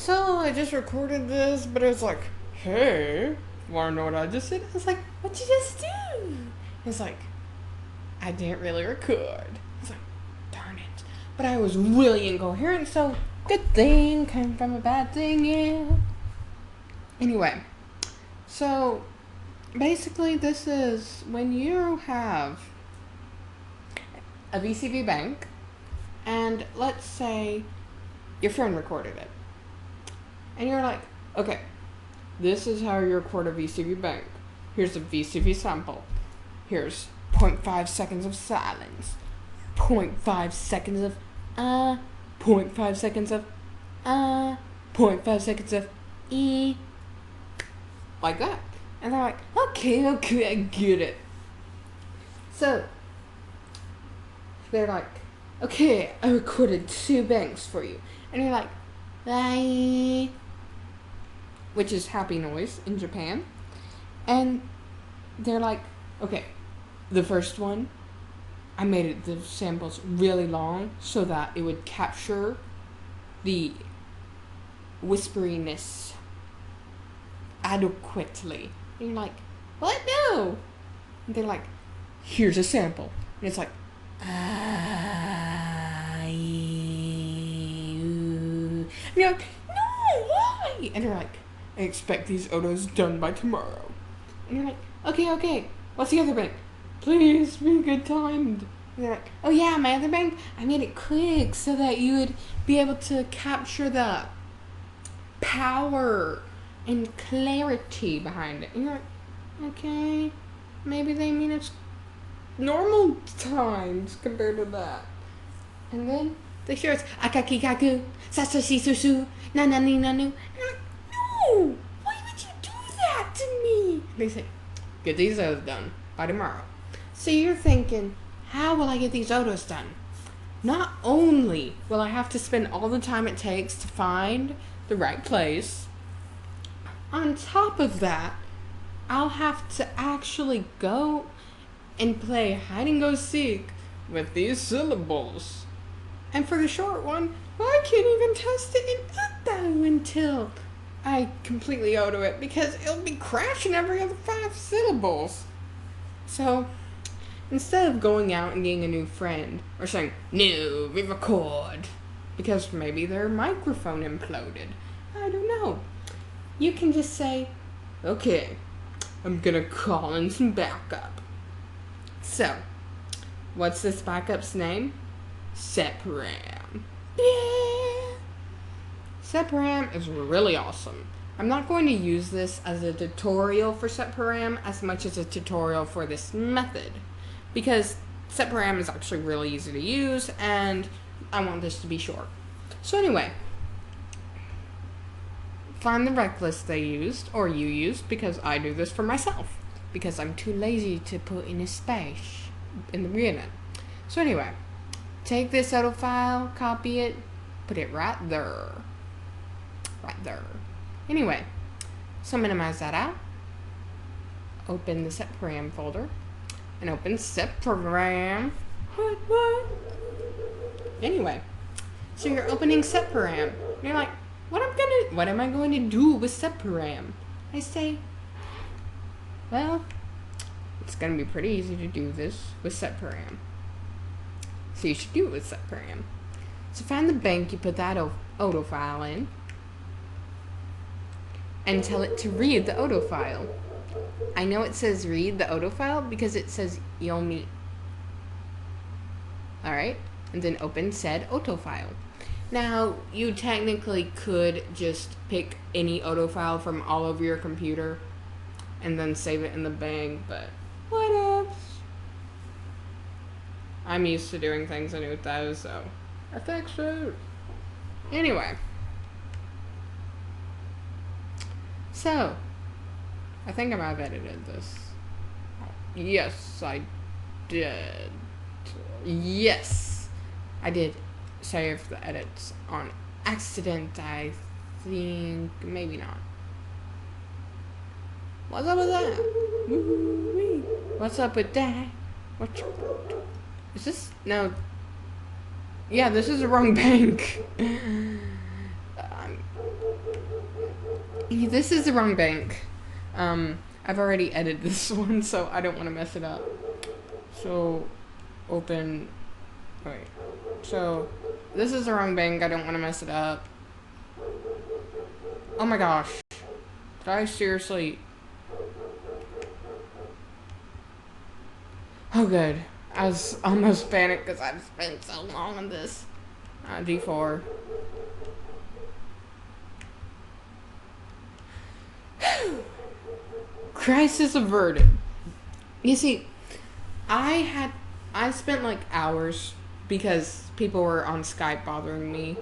So I just recorded this, but it's like, hey, wanna know what I just did? I was like, what you just do? It's like, I didn't really record. I was like, darn it. But I was really incoherent, so good thing came from a bad thing, yeah. Anyway, so basically this is when you have a VCV bank, and let's say your friend recorded it. And you're like, okay, this is how you record a VCV bank. Here's a VCV sample. Here's 0.5 seconds of silence. 0.5 seconds of 0.5 seconds of 0.5 seconds of e. Like that. And they're like, okay, I get it. So, they're like, okay, I recorded 2 banks for you. And you're like, bye. Which is happy noise in Japan. And they're like, okay, the first one, I made it the samples really long so that it would capture the whisperiness adequately. And you're like, what? No. And they're like, here's a sample. And it's like, and you're like, no, why? And you're like, I expect these OTOs done by tomorrow. And you're like, okay, what's the other bank? Please be good timed. And they're like, oh yeah, my other bank, I made it quick so that you would be able to capture the power and clarity behind it. And you're like, okay, maybe they mean it's normal times compared to that. And then they show it's akaki kaku, sasashi susu, nanani nanu. And you're like, no, why would you do that to me? They say, get these OTOs done by tomorrow. So you're thinking, how will I get these OTOs done? Not only will I have to spend all the time it takes to find the right place, on top of that, I'll have to actually go and play hide and go seek with these syllables. And for the short one, I can't even test it in UTAU until I completely OTO it, because it'll be crashing every other 5 syllables. So, instead of going out and getting a new friend, or saying, no, re-record, because maybe their microphone imploded, I don't know, you can just say, okay, I'm gonna call in some backup. So, what's this backup's name? SetParam. Yeah! SetParam is really awesome. I'm not going to use this as a tutorial for SetParam as much as a tutorial for this method, because SetParam is actually really easy to use and I want this to be short. So anyway, find the reclist they used, or you used, because I do this for myself, because I'm too lazy to put in a space in the beginning. So anyway, take this OTO file, copy it, put it right there. Right there. Anyway, so minimize that out. Open the SetParam folder. And open SetParam. What? Anyway, so you're opening SetParam. You're like, what am I going to do with SetParam? I say, well, it's going to be pretty easy to do this with SetParam. So you should do it with SetParam. So find the bank you put that OTO file in, and tell it to read the OTO file. I know it says read the OTO file because it says Yomi. Alright? And then open said OTO file. Now, you technically could just pick any OTO file from all over your computer and then save it in the bank, but what else? I'm used to doing things in UTAU, so I think so. Anyway. So, I think I might have edited this. Yes, I did. Yes, I did save the edits on accident, I think. Maybe not. What's up with that? Woo-wee. What's up with that? Is this? No. Yeah, this is the wrong bank. This is the wrong bank. I've already edited this one, so I don't want to mess it up. So, open. Wait. So, this is the wrong bank. I don't want to mess it up. Oh my gosh. Did I seriously? Oh, good. I was almost panicked because I've spent so long on this. D4. Crisis averted. You see, I spent like hours because people were on Skype bothering me,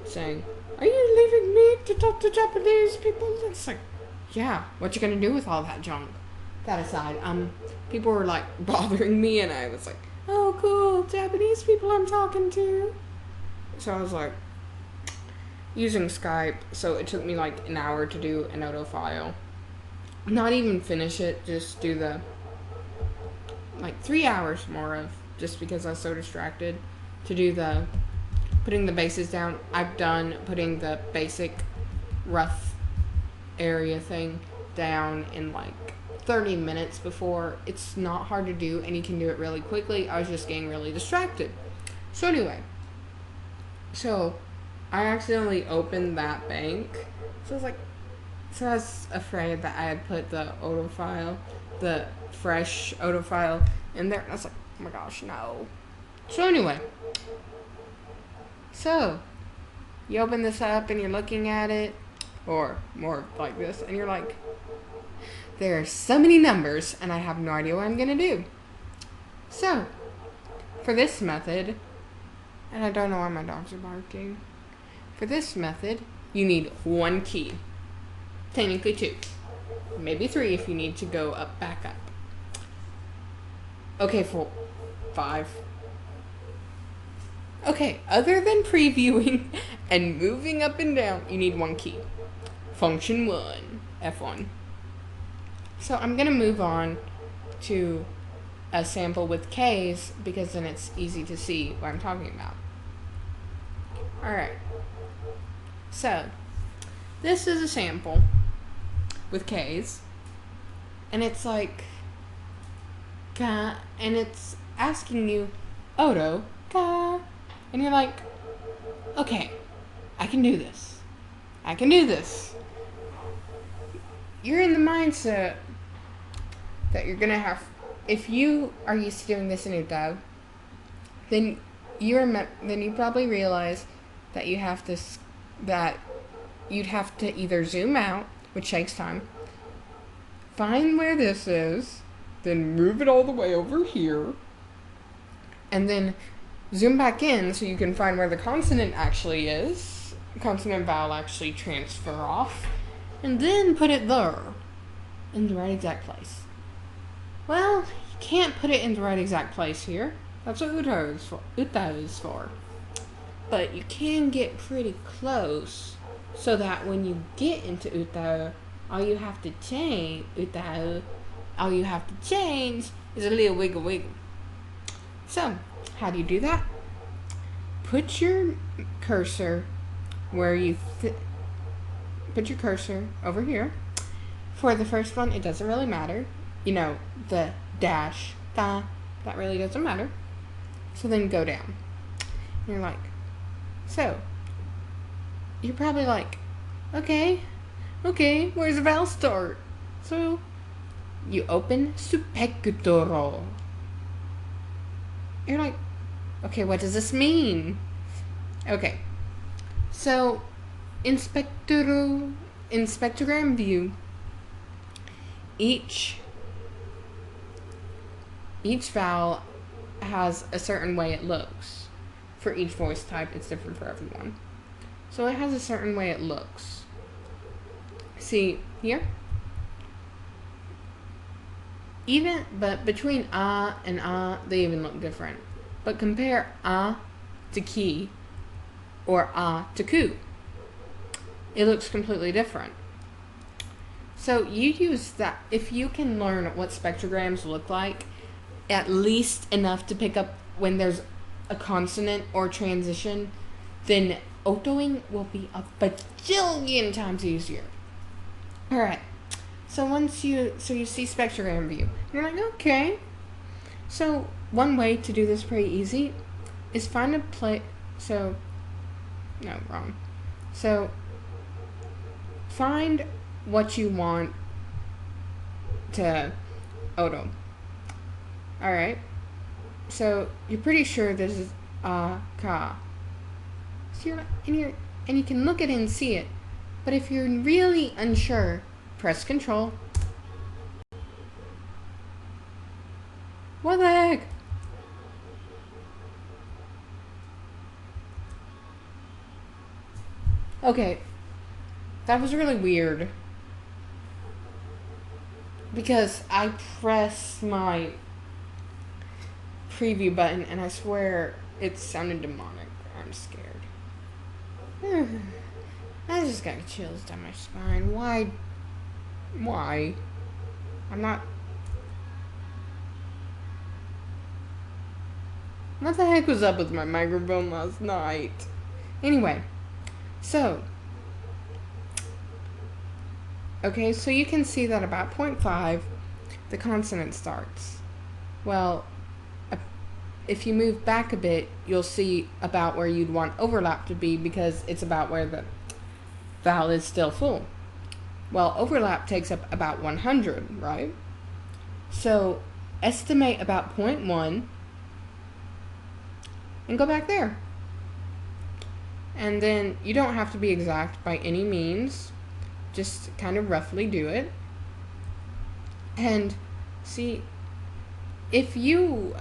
saying, "Are you leaving me to talk to Japanese people?" It's like, yeah, what you gonna do with all that junk? That aside, people were like bothering me, and I was like, "Oh, cool, Japanese people I'm talking to." So I was like, using Skype, so it took me like an hour to do an OTO file. Not even finish it, just do the, like 3 hours more of, just because I was so distracted, to do the, putting the bases down. I've done putting the basic rough area thing down in like 30 minutes before. It's not hard to do, and you can do it really quickly. I was just getting really distracted. So anyway, so I accidentally opened that bank. So I was afraid that I had put the OTO file, the fresh OTO file in there. And I was like, oh my gosh, no. So anyway, so you open this up and you're looking at it, or more like this, and you're like, there are so many numbers and I have no idea what I'm going to do. So, for this method, and I don't know why my dogs are barking. For this method, you need one key. Technically 2. Maybe 3 if you need to go back up. Okay, 5. Okay, other than previewing and moving up and down, you need one key. Function 1, F1. So I'm going to move on to a sample with K's, because then it's easy to see what I'm talking about. Alright. So, this is a sample with K's, and it's like, and it's asking you, OTO, and you're like, okay, I can do this. I can do this. You're in the mindset that you're gonna have, if you are used to doing this in UTAU, then you probably realize that you'd have to either zoom out, which takes time, find where this is, then move it all the way over here, and then zoom back in so you can find where the consonant actually is, consonant vowel actually transfer off, and then put it there, in the right exact place. Well, you can't put it in the right exact place here. That's what UTAU is for. But you can get pretty close, so that when you get into UTAU, all you have to change is a little wiggle wiggle. So, how do you do that? Put your cursor where you put your cursor over here. For the first one, it doesn't really matter. You know, the dash, that really doesn't matter. So then go down. And you're like, so, you're probably like, okay, where's the vowel start? So, you open Spectrogram. You're like, okay, what does this mean? Okay, so, in Spectrogram view, each vowel has a certain way it looks. For each voice type, it's different for everyone. So it has a certain way it looks. See, here? But between and they even look different. But compare to ki or to ku. It looks completely different. So you use that, if you can learn what spectrograms look like, at least enough to pick up when there's a consonant or transition, then OTOing will be a bajillion times easier. Alright, so you see spectrogram view. You're like, okay. So one way to do this pretty easy is find a so find what you want to OTO. Alright, so you're pretty sure this is ka. So and you can look at it and see it. But if you're really unsure, press Control. What the heck? Okay, that was really weird. Because I pressed my preview button and I swear it sounded demonic. I'm scared. I just got chills down my spine. Why? I'm not... What the heck was up with my microphone last night? Anyway, so... Okay, so you can see that about 0.5, the consonant starts. Well, if you move back a bit, you'll see about where you'd want overlap to be because it's about where the vowel is still full. Well, overlap takes up about 100, right? So estimate about 0.1 and go back there. And then you don't have to be exact by any means. Just kind of roughly do it. And see, if you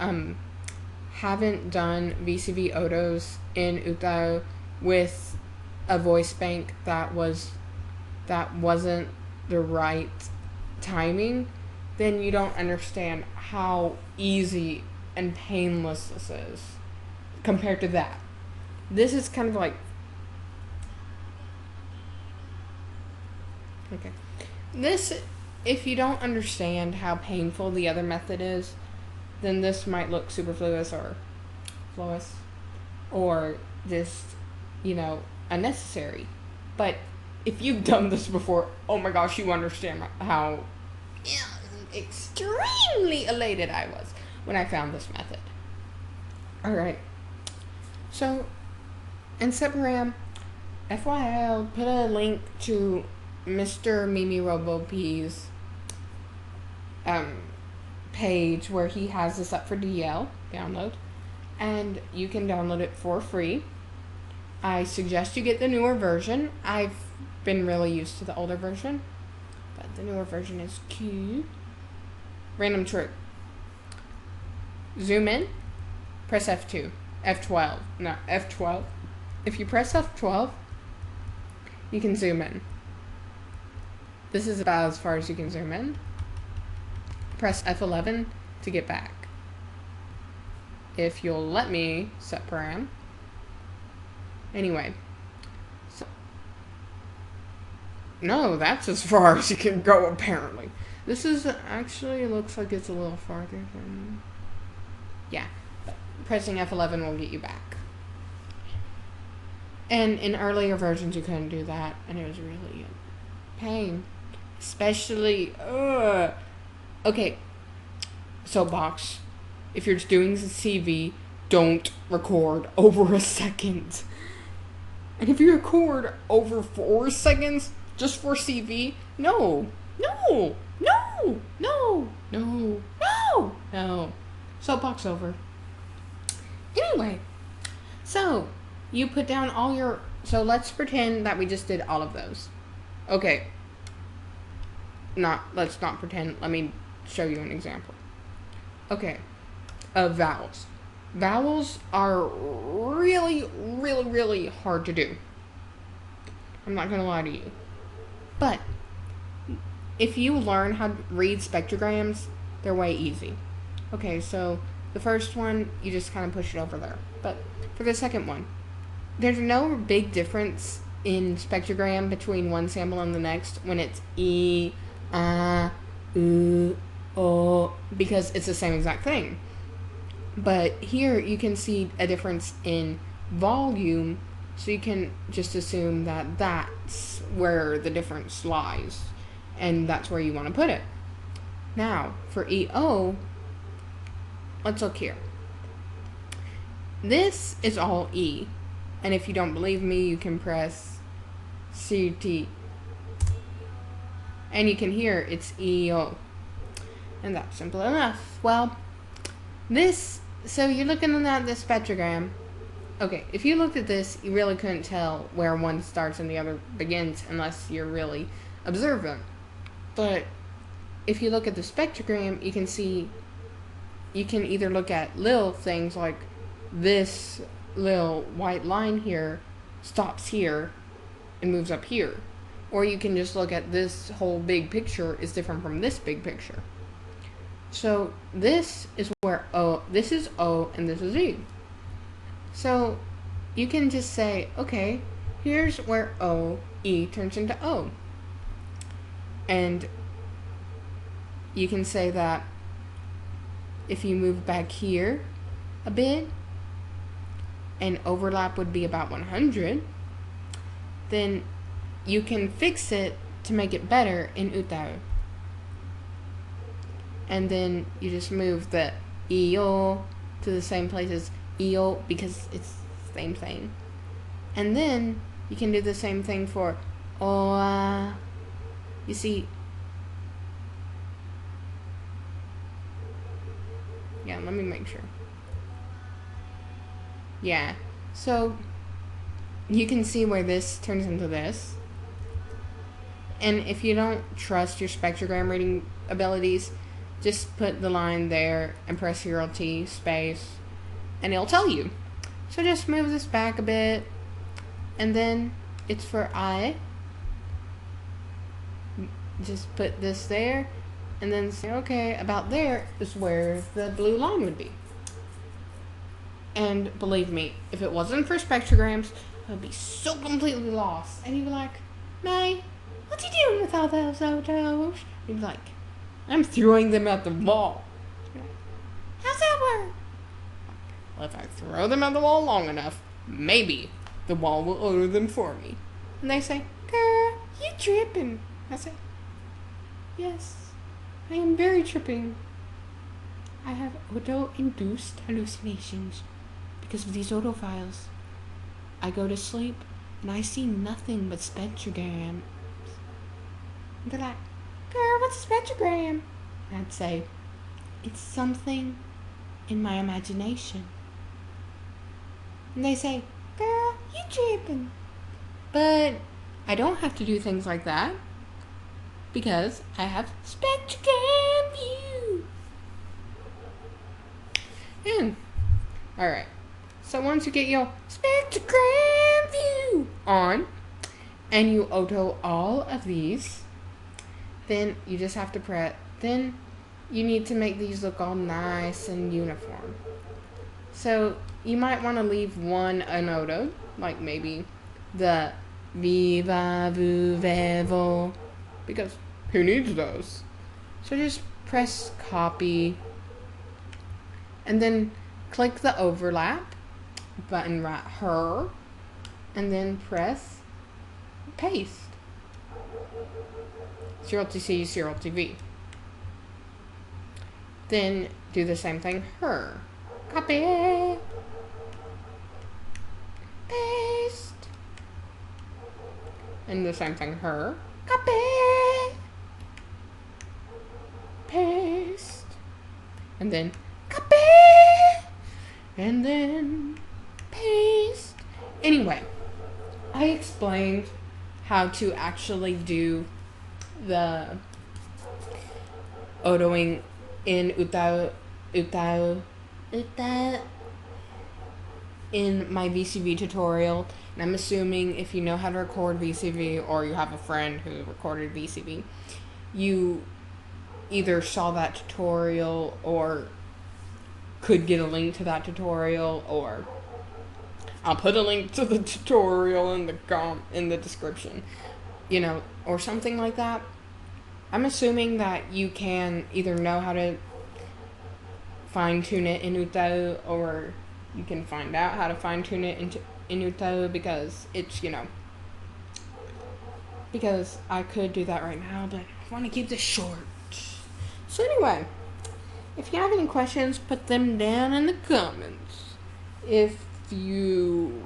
haven't done VCV OTOs in UTAU with a voice bank that wasn't the right timing, then you don't understand how easy and painless this is compared to that. This is kind of like, okay, this, if you don't understand how painful the other method is, then this might look superfluous or just, unnecessary. But if you've done this before, oh my gosh, you understand how extremely elated I was when I found this method. Alright, so in SetParam, FYI, I'll put a link to Mr. Mimi Robo P's page where he has this up for DL download, and you can download it for free. I suggest you get the newer version. I've been really used to the older version, but the newer version is cute. Random trick. Zoom in, press F2, F12, no, F12. If you press F12, you can zoom in. This is about as far as you can zoom in. Press F11 to get back. If you'll let me, SetParam. Anyway. So, no, that's as far as you can go, apparently. This is actually, it looks like it's a little farther than... Yeah. Pressing F11 will get you back. And in earlier versions, you couldn't do that, and it was really a pain. Especially, okay, soapbox. If you're doing the CV, don't record over a second. And if you record over 4 seconds just for CV, no. Soapbox over. Anyway, so you put down all your, so let's pretend that we just did all of those. Okay. Let's not pretend. Let me show you an example. Okay. Vowels. Vowels are really hard to do. I'm not gonna lie to you. But if you learn how to read spectrograms, they're way easy. Okay, so the first one, you just kind of push it over there. But for the second one, there's no big difference in spectrogram between one sample and the next when it's E, O, because it's the same exact thing. But here you can see a difference in volume, so you can just assume that that's where the difference lies. and that's where you want to put it. Now, for EO, let's look here. This is all E, and if you don't believe me, you can press CT, and you can hear it's EO, and that's simple enough. Well, so you're looking at the spectrogram. Okay, if you looked at this, you really couldn't tell where one starts and the other begins unless you're really observant. But if you look at the spectrogram, you can see, you can either look at little things like this little white line here stops here and moves up here. Or you can just look at this whole big picture is different from this big picture. So this is where O, this is O, and this is E. So you can just say, okay, here's where O, E turns into O. And you can say that if you move back here a bit, and overlap would be about 100, then you can fix it to make it better in UTAU. And then you just move the EO to the same place as EO because it's the same thing. And then you can do the same thing for OA. You see, yeah, let me make sure. Yeah, so you can see where this turns into this. And if you don't trust your spectrogram reading abilities, just put the line there and press Alt space, and it'll tell you. So just move this back a bit, and then it's for I. Just put this there, and then say, okay, about there is where the blue line would be. And believe me, if it wasn't for spectrograms, I would be so completely lost. And you'd be like, May, what you doing with all those OTOs? You'd be like, I'm throwing them at the wall. How's that work? Well, if I throw them at the wall long enough, maybe the wall will order them for me. And they say, girl, you tripping. I say, yes, I am very tripping. I have OTO-induced hallucinations because of these OTO files. I go to sleep and I see nothing but spectrograms. And they're like, girl, what's a spectrogram? And I'd say, it's something in my imagination. And they say, girl, you tripping. But I don't have to do things like that because I have Spectrogram View. And, alright, so once you get your Spectrogram View on and you OTO all of these, then you just have to press, then you need to make these look all nice and uniform. So you might want to leave one unotoed, like maybe the Viva Vu Vevo, because who needs those? So just press copy and then click the overlap button right here and then press paste. 0TC, 0TV. Then do the same thing here. Copy. Paste. And the same thing here. Copy. Paste. And then copy. And then paste. Anyway, I explained how to actually do the OTOing in UTAU in my VCV tutorial, and I'm assuming if you know how to record VCV or you have a friend who recorded VCV, you either saw that tutorial or could get a link to that tutorial, or I'll put a link to the tutorial in the description, you know, or something like that. I'm assuming that you can either know how to fine-tune it in UTAU, or you can find out how to fine-tune it in UTAU, because it's, you know, because I could do that right now, but I want to keep this short. So anyway, if you have any questions, put them down in the comments. If you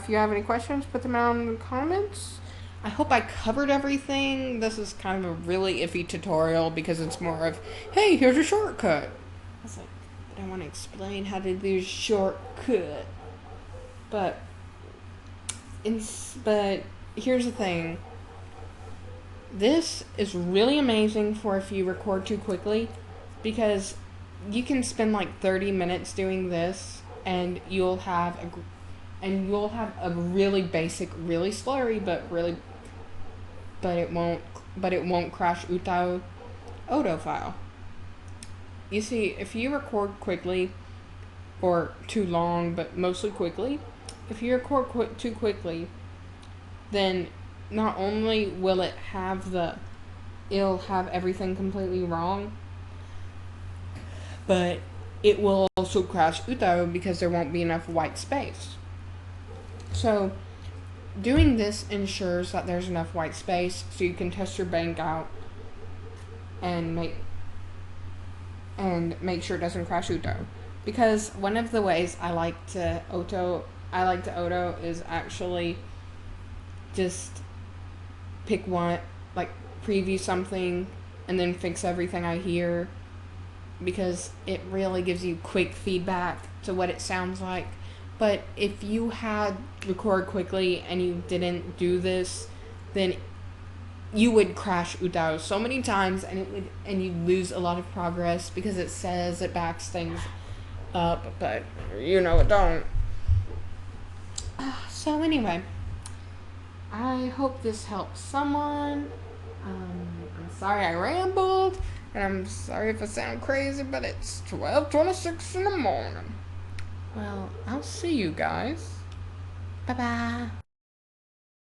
have any questions, put them down in the comments. I hope I covered everything. This is kind of a really iffy tutorial because it's more of, hey, here's a shortcut. I was like, but I want to explain how to do shortcut. But here's the thing. This is really amazing for if you record too quickly, because you can spend like 30 minutes doing this and you'll have a really basic, really slurry, but it won't crash OTO file. You see, if you record quickly or too long, but mostly quickly, if you record too quickly, then not only will it'll have everything completely wrong, but it will also crash UTAU because there won't be enough white space. So doing this ensures that there's enough white space so you can test your bank out and make sure it doesn't crash UTAU. Because one of the ways I like to OTO is actually just pick one, like preview something and then fix everything I hear, because it really gives you quick feedback to what it sounds like. But if you had record quickly and you didn't do this, then you would crash UTAU so many times, and you'd lose a lot of progress because it says it backs things up, but it don't. So anyway, I hope this helps someone. I'm sorry I rambled, and I'm sorry if I sound crazy, but it's 12:26 in the morning. Well, I'll see you guys. Bye-bye.